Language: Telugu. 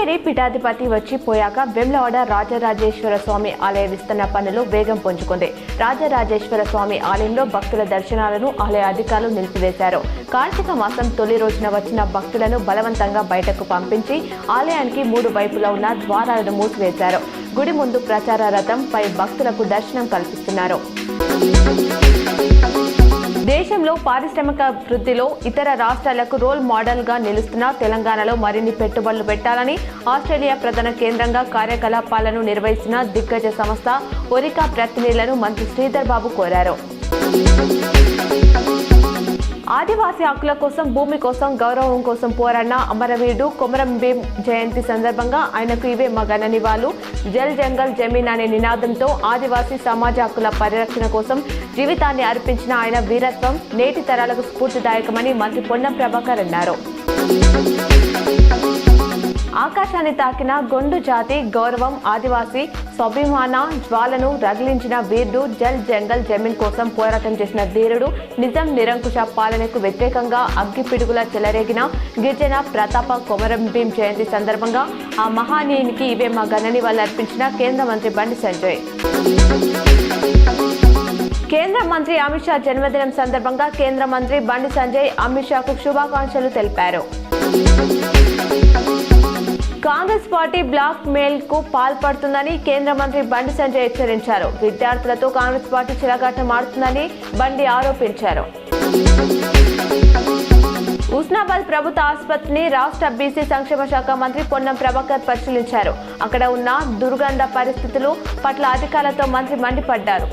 టీటీడీ పీఠాధిపతి వచ్చి పోయాక వేములవాడ రాజరాజేశ్వర స్వామి ఆలయ విస్తరణ పనులు వేగం పుంజుకుంది. రాజరాజేశ్వర స్వామి ఆలయంలో భక్తుల దర్శనాలను ఆలయ అధికారులు నిలిపివేశారు. కార్తీక మాసం తొలి రోజున వచ్చిన భక్తులను బలవంతంగా బయటకు పంపించి ఆలయానికి 3 వైపులా ఉన్న ద్వారాలను మూసివేశారు. గుడి ముందు ప్రచార రథంపై భక్తులకు దర్శనం కల్పిస్తున్నారు. దేశంలో పారిశ్రామిక వృద్ధిలో ఇతర రాష్ట్రాలకు రోల్ మోడల్ గా నిలుస్తున్న తెలంగాణలో మరిన్ని పెట్టుబడులు పెట్టాలని ఆస్ట్రేలియా ప్రధాన కేంద్రంగా కార్యకలాపాలను నిర్వహిస్తున్న దిగ్గజ సంస్థ ఒరికా ప్రతినిధులను మంత్రి శ్రీధర్ బాబు కోరారు. ఆదివాసీ హక్కుల కోసం, భూమి కోసం, గౌరవం కోసం పోరాడిన అమరవీరుడు కొమరం భీం జయంతి సందర్భంగా ఆయనకు ఇవే మా ఘననివాళులు, జల్ జంగల్ జమీన్ అనే నినాదంతో ఆదివాసీ సమాజ హక్కుల పరిరక్షణ కోసం జీవితాన్ని అర్పించిన ఆయన వీరత్వం నేటి తరాలకు స్ఫూర్తిదాయకమని మంత్రి పొన్నం ప్రభాకర్ అన్నారు. ఆకాశాన్ని తాకిన గొండు జాతి గౌరవం, ఆదివాసీ స్వాభిమాన జ్వాలను రగిలించిన వీరుడు, జల్ జంగల్ జమీన్ కోసం పోరాటం చేసిన ధీరుడు, నిజం నిరంకుశ పాలనకు వ్యతిరేకంగా అగ్గిపిడుగుల చెలరేగిన గిరిజన ప్రతాప కొమరం భీం జయంతి సందర్భంగా ఆ మహానీయునికి ఇవే మా ఘననివాళులు అర్పించిన కేంద్ర మంత్రి బండి సంజయ్. కేంద్ర మంత్రి అమిత్ షా జన్మదినం సందర్భంగా కేంద్ర మంత్రి బండి సంజయ్ అమిత్ షాకు శుభాకాంక్షలు తెలిపారు. కాంగ్రెస్ పార్టీ బ్లాక్ మెయిల్ కు పాల్పడుతుందని కేంద్ర మంత్రి బండి సంజయ్ హెచ్చరించారు. విద్యార్థులతో కాంగ్రెస్ పార్టీ చెలగాటం ఆడుతుందని బండి ఆరోపించారు. ఉస్నాబాద్ ప్రభుత్వ ఆసుపత్రిని రాష్ట్ర బీసీ సంక్షేమ శాఖ మంత్రి పొన్నం ప్రభాకర్ పరిశీలించారు. అక్కడ ఉన్న దుర్గంధ పరిస్థితులు పట్ల అధికారులతో మంత్రి మండిపడ్డారు.